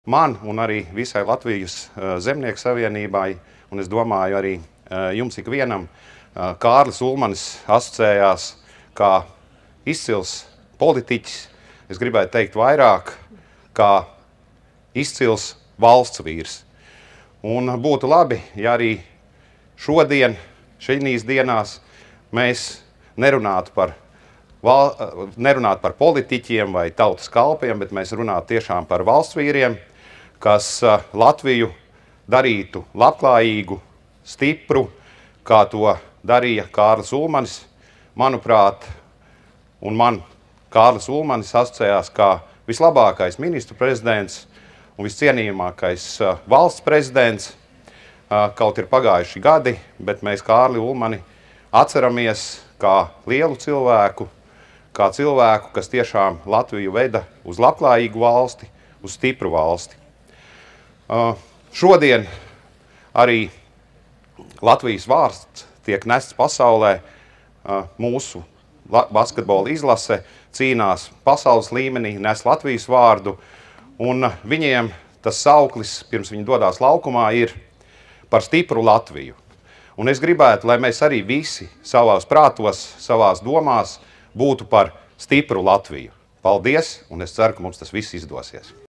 Man un arī visai Latvijas zemnieku savienībai, un es domāju arī jums ikvienam, Kārlis Ulmanis asociējās kā izcils politiķis, es gribētu teikt vairāk, kā izcils valsts vīrs. Un būtu labi, ja arī šodien, šīs dienās, mēs nerunātu par politiķiem vai tautas kalpiem, bet mēs runātu tiešām par valsts vīriem, kas Latviju darītu labklājīgu, stipru, kā to darīja Kārlis Ulmanis. Manuprāt, un man Kārlis Ulmanis asociējās kā vislabākais ministru prezidents un viscienījamākais valsts prezidents. Kaut ir pagājuši gadi, bet mēs Kārli Ulmani atceramies kā lielu cilvēku, kā cilvēku, kas tiešām Latviju veda uz labklājīgu valsti, uz stipru valsti. Šodien arī Latvijas vārds tiek nests pasaulē. Mūsu basketbola izlase cīnās pasaules līmenī, nes Latvijas vārdu, un viņiem tas sauklis, pirms viņi dodās laukumā, ir par stipru Latviju. Un es gribētu, lai mēs arī visi savās prātos, savās domās būtu par stipru Latviju. Paldies, un es ceru, ka mums tas viss izdosies.